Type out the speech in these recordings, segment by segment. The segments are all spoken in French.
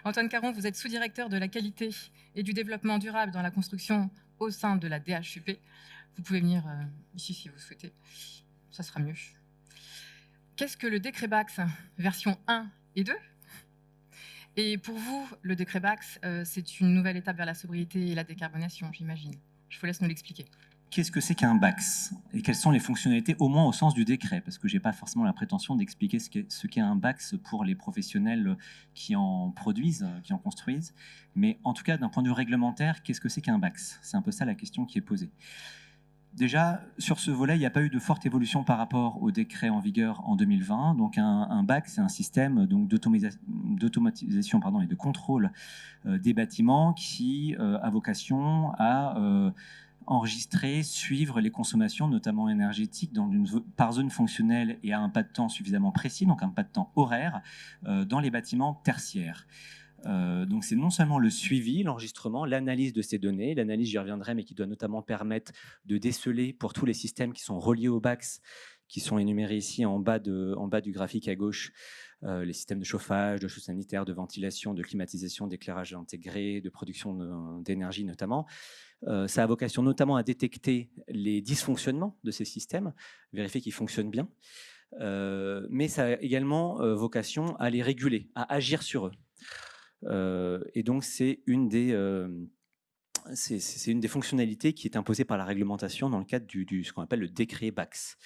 Antoine Caron, vous êtes sous-directeur de la qualité et du développement durable dans la construction au sein de la DHUP. Vous pouvez venir ici si vous souhaitez, ça sera mieux. Qu'est-ce que le décret Bax version 1 et 2? Et pour vous, le décret Bax, c'est une nouvelle étape vers la sobriété et la décarbonation, j'imagine. Je vous laisse nous l'expliquer. Qu'est-ce que c'est qu'un BAX et quelles sont les fonctionnalités, au moins au sens du décret, parce que je n'ai pas forcément la prétention d'expliquer ce qu'est un BAX pour les professionnels qui en produisent, qui en construisent, mais en tout cas d'un point de vue réglementaire, qu'est-ce que c'est qu'un BAX? C'est un peu ça la question qui est posée. Déjà, sur ce volet, il n'y a pas eu de forte évolution par rapport au décret en vigueur en 2020. Donc un BAC, c'est un système d'automatisation et de contrôle des bâtiments qui a vocation à enregistrer, suivre les consommations, notamment énergétiques, par zone fonctionnelle et à un pas de temps suffisamment précis, donc un pas de temps horaire, dans les bâtiments tertiaires. Donc c'est non seulement le suivi, l'enregistrement, l'analyse de ces données, l'analyse j'y reviendrai, mais qui doit notamment permettre de déceler pour tous les systèmes qui sont reliés au BAX, qui sont énumérés ici en bas du graphique à gauche, les systèmes de chauffage, de chauds sanitaires, de ventilation, de climatisation, d'éclairage intégré, de production d'énergie notamment. Ça a vocation notamment à détecter les dysfonctionnements de ces systèmes, vérifier qu'ils fonctionnent bien, mais ça a également vocation à les réguler, à agir sur eux. Et donc, c'est une des fonctionnalités qui est imposée par la réglementation dans le cadre ce qu'on appelle le décret Bax.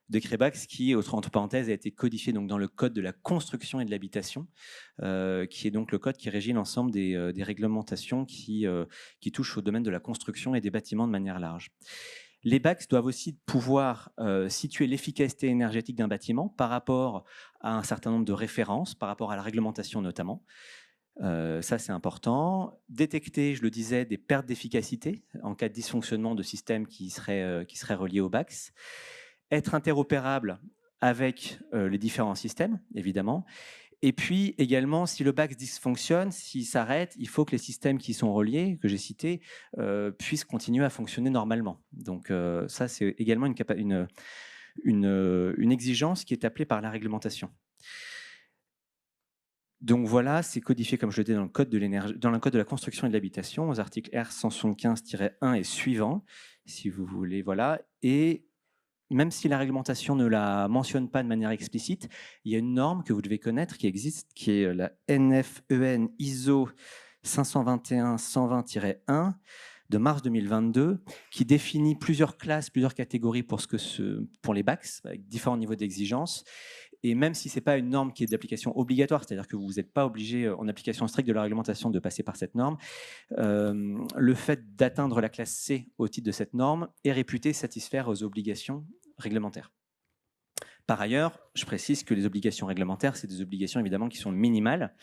Décret Bax qui, entre parenthèses, a été codifié donc dans le code de la construction et de l'habitation, qui est donc le code qui régit l'ensemble des réglementations qui touchent au domaine de la construction et des bâtiments de manière large. Les BAX doivent aussi pouvoir situer l'efficacité énergétique d'un bâtiment par rapport à un certain nombre de références, par rapport à la réglementation notamment. Ça, c'est important. Détecter, je le disais, des pertes d'efficacité en cas de dysfonctionnement de systèmes qui seraient reliés au BAX. Être interopérable avec les différents systèmes, évidemment. Et puis également, si le BAX dysfonctionne, s'il s'arrête, il faut que les systèmes qui sont reliés, que j'ai cités, puissent continuer à fonctionner normalement. Donc ça, c'est également une exigence qui est appelée par la réglementation. Donc voilà, c'est codifié, comme je le disais, dans le code de la construction et de l'habitation, aux articles R175-1 et suivants, si vous voulez, voilà. Et même si la réglementation ne la mentionne pas de manière explicite, il y a une norme que vous devez connaître qui existe, qui est la NFEN ISO 521-120-1 de mars 2022, qui définit plusieurs classes, plusieurs catégories pour les BAX, avec différents niveaux d'exigence. Et même si ce n'est pas une norme qui est d'application obligatoire, c'est-à-dire que vous n'êtes pas obligé, en application stricte de la réglementation, de passer par cette norme, le fait d'atteindre la classe C au titre de cette norme est réputé satisfaire aux obligations réglementaires. Par ailleurs, je précise que les obligations réglementaires, c'est des obligations évidemment qui sont minimales.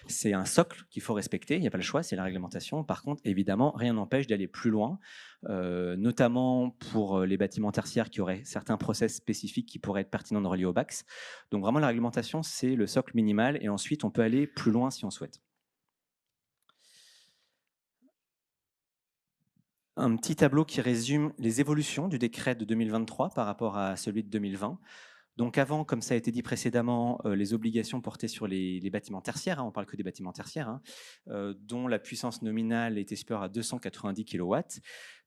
C'est un socle qu'il faut respecter, il n'y a pas le choix, c'est la réglementation. Par contre, évidemment, rien n'empêche d'aller plus loin, notamment pour les bâtiments tertiaires qui auraient certains process spécifiques qui pourraient être pertinents de relier au BAX. Donc vraiment, la réglementation, c'est le socle minimal et ensuite, on peut aller plus loin si on souhaite. Un petit tableau qui résume les évolutions du décret de 2023 par rapport à celui de 2020. Donc avant, comme ça a été dit précédemment, les obligations portaient sur les bâtiments tertiaires, on ne parle que des bâtiments tertiaires, dont la puissance nominale était supérieure à 290 kW.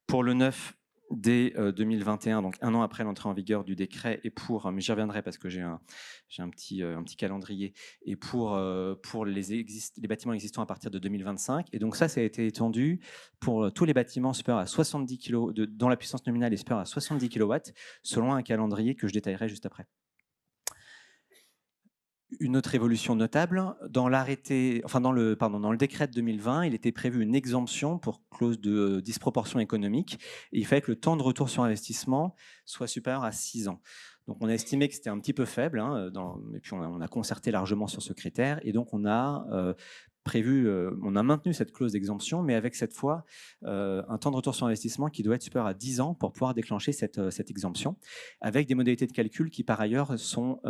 Pour le neuf, dès 2021, donc un an après l'entrée en vigueur du décret, et mais j'y reviendrai parce que j'ai un petit calendrier, et pour les bâtiments existants à partir de 2025. Et donc ça a été étendu pour tous les bâtiments supérieurs à 70 kW, dont la puissance nominale est supérieure à 70 kW, selon un calendrier que je détaillerai juste après. Une autre évolution notable, dans le décret de 2020, il était prévu une exemption pour clause de disproportion économique. Et il fallait que le temps de retour sur investissement soit supérieur à 6 ans. Donc on a estimé que c'était un petit peu faible, et puis on a concerté largement sur ce critère, et donc on a maintenu cette clause d'exemption, mais avec cette fois un temps de retour sur investissement qui doit être supérieur à 10 ans pour pouvoir déclencher cette exemption, avec des modalités de calcul qui par ailleurs sont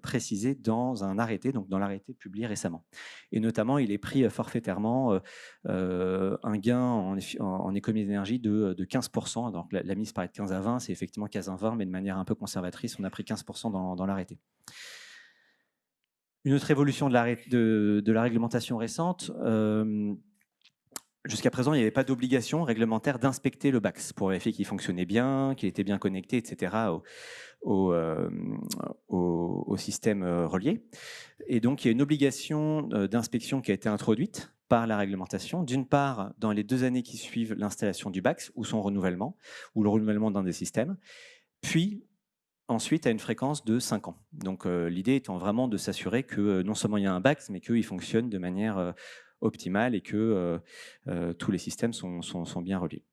précisées dans un arrêté, donc dans l'arrêté publié récemment. Et notamment, il est pris forfaitairement un gain en économie d'énergie de 15%. Donc la mise paraît de 15 à 20, c'est effectivement 15 à 20, mais de manière un peu conservatrice, on a pris 15% dans l'arrêté. Une autre évolution de la réglementation récente, jusqu'à présent, il n'y avait pas d'obligation réglementaire d'inspecter le BACS pour vérifier qu'il fonctionnait bien, qu'il était bien connecté, etc. au système relié. Et donc, il y a une obligation d'inspection qui a été introduite par la réglementation, d'une part dans les 2 années qui suivent l'installation du BACS ou son renouvellement, ou le renouvellement d'un des systèmes, puis ensuite à une fréquence de 5 ans. Donc l'idée étant vraiment de s'assurer que non seulement il y a un BACS, mais qu'il fonctionne de manière optimale et que tous les systèmes sont bien reliés.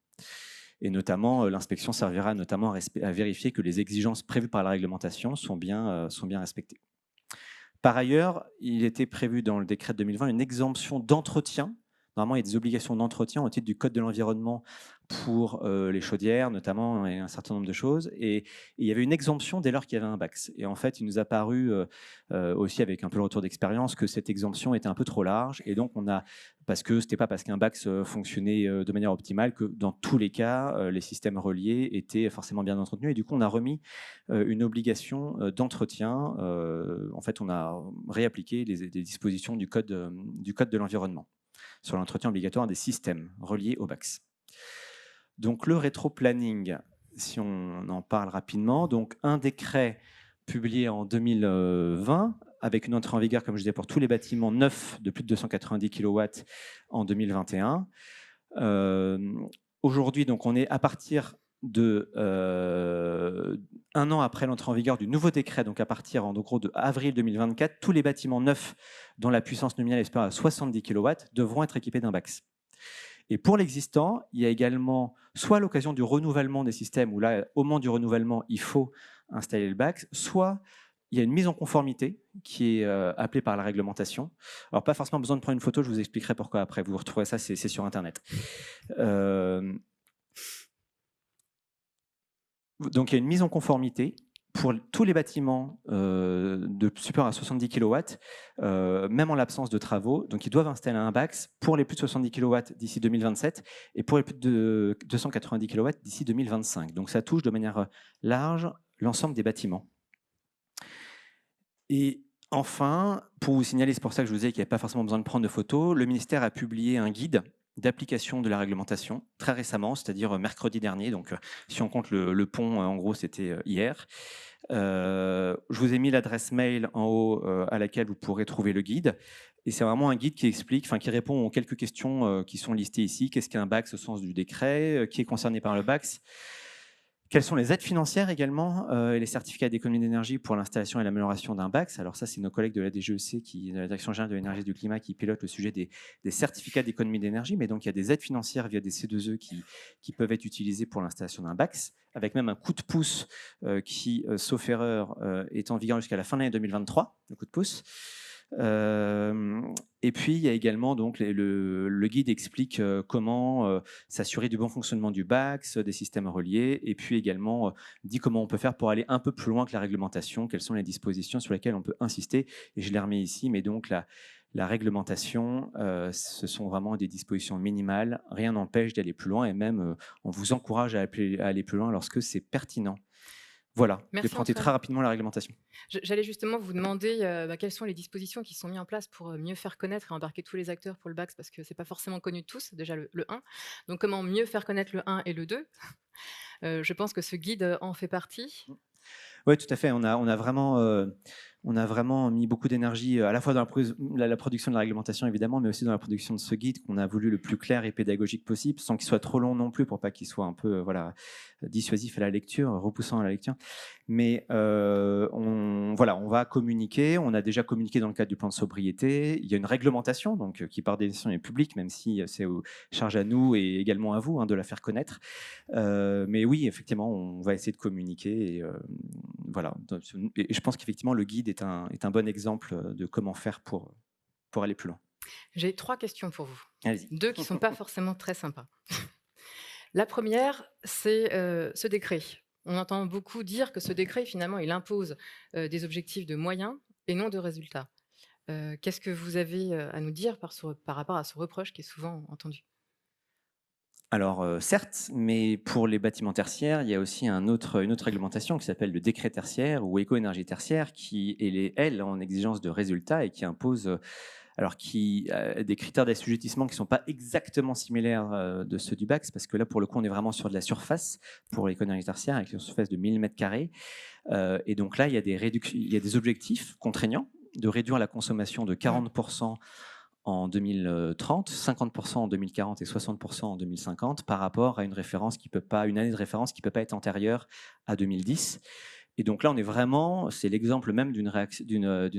Et notamment, l'inspection servira notamment à vérifier que les exigences prévues par la réglementation sont bien respectées. Par ailleurs, il était prévu dans le décret de 2020 une exemption d'entretien. Normalement, il y a des obligations d'entretien au titre du Code de l'environnement pour les chaudières, notamment, et un certain nombre de choses. Et il y avait une exemption dès lors qu'il y avait un BACS. Et en fait, il nous a paru, aussi avec un peu le retour d'expérience, que cette exemption était un peu trop large. Et donc, parce que ce n'était pas parce qu'un BACS fonctionnait de manière optimale que dans tous les cas, les systèmes reliés étaient forcément bien entretenus. Et du coup, on a remis une obligation d'entretien. En fait, on a réappliqué les dispositions du Code de l'environnement sur l'entretien obligatoire des systèmes reliés au BACS. Donc le rétro-planning, si on en parle rapidement, donc un décret publié en 2020 avec une entrée en vigueur, comme je disais, pour tous les bâtiments neufs de plus de 290 kW en 2021. Aujourd'hui, donc, on est à partir de 1 an après l'entrée en vigueur du nouveau décret, donc à partir en gros de avril 2024, tous les bâtiments neufs dont la puissance nominale est supérieure à 70 kW devront être équipés d'un BACS. Et pour l'existant, il y a également soit l'occasion du renouvellement des systèmes, où là, au moment du renouvellement, il faut installer le BACS, soit il y a une mise en conformité qui est appelée par la réglementation. Alors, pas forcément besoin de prendre une photo, je vous expliquerai pourquoi après. Vous retrouverez ça, c'est sur Internet. Donc, il y a une mise en conformité pour tous les bâtiments de supérieur à 70 kW, même en l'absence de travaux. Donc, ils doivent installer un BACS pour les plus de 70 kW d'ici 2027 et pour les plus de 290 kW d'ici 2025. Donc, ça touche de manière large l'ensemble des bâtiments. Et enfin, pour vous signaler, c'est pour ça que je vous disais qu'il n'y avait pas forcément besoin de prendre de photos, le ministère a publié un guide d'application de la réglementation très récemment, c'est-à-dire mercredi dernier. Donc, si on compte le pont, en gros, c'était hier. Je vous ai mis l'adresse mail en haut à laquelle vous pourrez trouver le guide. Et c'est vraiment un guide qui explique, qui répond aux quelques questions qui sont listées ici. Qu'est-ce qu'un BACS au sens du décret? Qui est concerné par le BACS? Quelles sont les aides financières également et les certificats d'économie d'énergie pour l'installation et l'amélioration d'un BACS? Alors ça, c'est nos collègues de la DGEC, de la Direction générale de l'énergie et du climat, qui pilotent le sujet des certificats d'économie d'énergie. Mais donc, il y a des aides financières via des C2E qui peuvent être utilisées pour l'installation d'un BACS, avec même un coup de pouce qui, sauf erreur, est en vigueur jusqu'à la fin de l'année 2023, le coup de pouce. Et puis, il y a également donc, le guide explique comment s'assurer du bon fonctionnement du BACS, des systèmes reliés, et puis également dit comment on peut faire pour aller un peu plus loin que la réglementation, quelles sont les dispositions sur lesquelles on peut insister. Et je les remets ici, mais donc la réglementation, ce sont vraiment des dispositions minimales. Rien n'empêche d'aller plus loin, et même on vous encourage à aller plus loin lorsque c'est pertinent. Voilà, j'ai présenté très rapidement la réglementation. J'allais justement vous demander quelles sont les dispositions qui sont mises en place pour mieux faire connaître et embarquer tous les acteurs pour le BACS, parce que ce n'est pas forcément connu de tous, déjà le 1. Donc comment mieux faire connaître le 1 et le 2? Je pense que ce guide en fait partie. Oui, tout à fait. On a vraiment mis beaucoup d'énergie à la fois dans la production de la réglementation, évidemment, mais aussi dans la production de ce guide qu'on a voulu le plus clair et pédagogique possible, sans qu'il soit trop long non plus, pour pas qu'il soit un peu dissuasif à la lecture, repoussant à la lecture. Mais on va communiquer. On a déjà communiqué dans le cadre du plan de sobriété. Il y a une réglementation donc, qui, par définition, est publique, même si c'est charge à nous et également à vous de la faire connaître. Mais oui, effectivement, on va essayer de communiquer. Et, voilà. Et je pense qu'effectivement, le guide est un bon exemple de comment faire pour aller plus loin. J'ai 3 questions pour vous. Allez-y. 2 qui ne sont pas forcément très sympas. La première, c'est ce décret. On entend beaucoup dire que ce décret, finalement, il impose des objectifs de moyens et non de résultats. Qu'est-ce que vous avez à nous dire par rapport à ce reproche qui est souvent entendu? Alors, certes, mais pour les bâtiments tertiaires, il y a aussi une autre réglementation qui s'appelle le décret tertiaire ou éco-énergie tertiaire, qui est, elle, en exigence de résultats et qui impose des critères d'assujettissement qui ne sont pas exactement similaires de ceux du BACS, parce que là, pour le coup, on est vraiment sur de la surface pour l'éco-énergie tertiaire, avec une surface de 1000 m². Et donc là, il y a des objectifs contraignants de réduire la consommation de 40% en 2030, 50% en 2040 et 60% en 2050 par rapport à une année de référence qui ne peut pas être antérieure à 2010. Et donc là, c'est l'exemple même d'une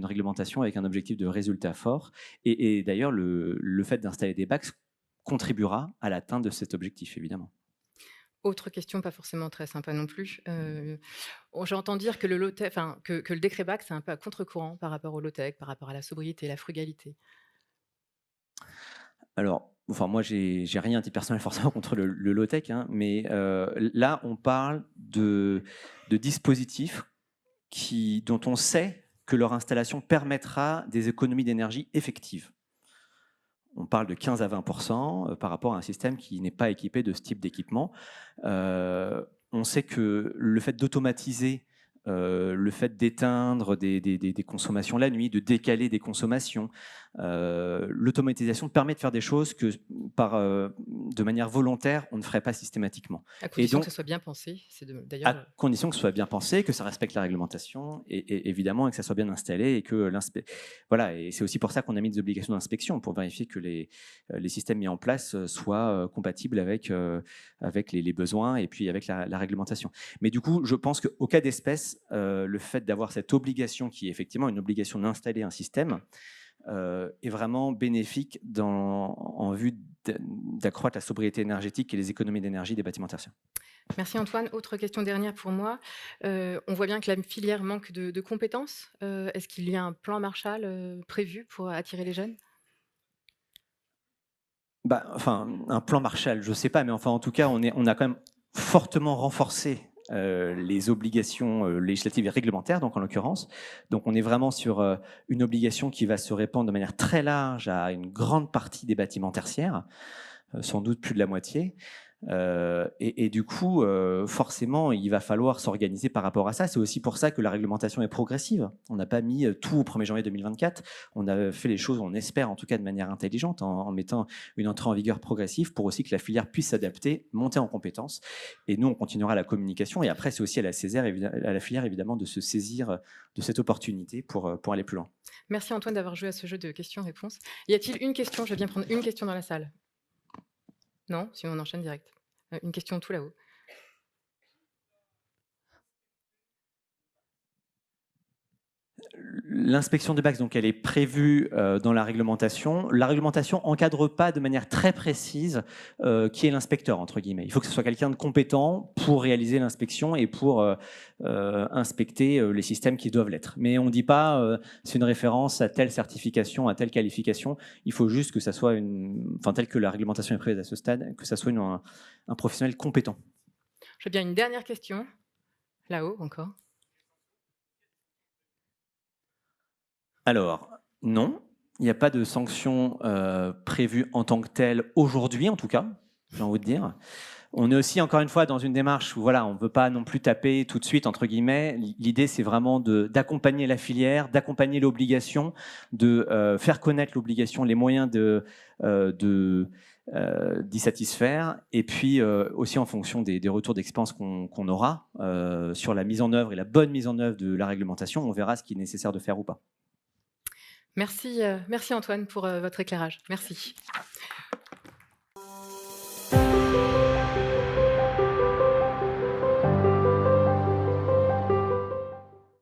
réglementation avec un objectif de résultat fort. Et d'ailleurs, le fait d'installer des BACS contribuera à l'atteinte de cet objectif, évidemment. Autre question, pas forcément très sympa non plus. J'entends dire que que le décret BACS, c'est un peu à contre-courant par rapport au low-tech, par rapport à la sobriété et la frugalité. Alors, moi, j'ai rien à titre personnel forcément contre le low-tech, hein, mais là, on parle de dispositifs dont on sait que leur installation permettra des économies d'énergie effectives. On parle de 15 à 20% par rapport à un système qui n'est pas équipé de ce type d'équipement. On sait que le fait d'automatiser, le fait d'éteindre des consommations la nuit, de décaler des consommations, l'automatisation permet de faire des choses que, de manière volontaire, on ne ferait pas systématiquement. À condition que ce soit bien pensé. À condition que ce soit bien pensé, que ça respecte la réglementation, et évidemment, et que ça soit bien installé. Et que voilà, et c'est aussi pour ça qu'on a mis des obligations d'inspection, pour vérifier que les systèmes mis en place soient compatibles avec les besoins et puis avec la réglementation. Mais du coup, je pense qu'au cas d'espèce, le fait d'avoir cette obligation, qui est effectivement une obligation d'installer un système, est vraiment bénéfique en vue d'accroître la sobriété énergétique et les économies d'énergie des bâtiments tertiaires. Merci Antoine. Autre question dernière pour moi. On voit bien que la filière manque de compétences. Est-ce qu'il y a un plan Marshall prévu pour attirer les jeunes ? Un plan Marshall, je ne sais pas, mais en tout cas, on a quand même fortement renforcé les obligations législatives et réglementaires, donc en l'occurrence. Donc on est vraiment sur une obligation qui va se répandre de manière très large à une grande partie des bâtiments tertiaires, sans doute plus de la moitié. Et du coup, forcément, il va falloir s'organiser par rapport à ça. C'est aussi pour ça que la réglementation est progressive. On n'a pas mis tout au 1er janvier 2024. On a fait les choses, on espère en tout cas de manière intelligente, en mettant une entrée en vigueur progressive pour aussi que la filière puisse s'adapter, monter en compétences. Et nous, on continuera la communication. Et après, c'est aussi à la filière évidemment de se saisir de cette opportunité pour aller plus loin. Merci Antoine d'avoir joué à ce jeu de questions-réponses. Y a-t-il une question ? Je vais bien prendre une question dans la salle. Non, sinon on enchaîne direct. Une question tout là-haut. L'inspection de BACS, donc, elle est prévue dans la réglementation. La réglementation n'encadre pas de manière très précise qui est l'inspecteur, entre guillemets. Il faut que ce soit quelqu'un de compétent pour réaliser l'inspection et pour inspecter les systèmes qui doivent l'être. Mais on ne dit pas c'est une référence à telle certification, à telle qualification. Il faut juste que ça soit telle que la réglementation est prévue à ce stade, que ça soit un professionnel compétent. J'ai bien une dernière question. Là-haut, encore. Alors, non, il n'y a pas de sanction prévue en tant que telle aujourd'hui, en tout cas, j'ai envie de dire. On est aussi, encore une fois, dans une démarche où on ne veut pas non plus taper tout de suite, entre guillemets. L'idée, c'est vraiment d'accompagner la filière, d'accompagner l'obligation, de faire connaître l'obligation, les moyens d'y satisfaire, et puis aussi en fonction des retours d'expérience qu'on aura sur la mise en œuvre et la bonne mise en œuvre de la réglementation, on verra ce qui est nécessaire de faire ou pas. Merci Antoine pour votre éclairage. Merci.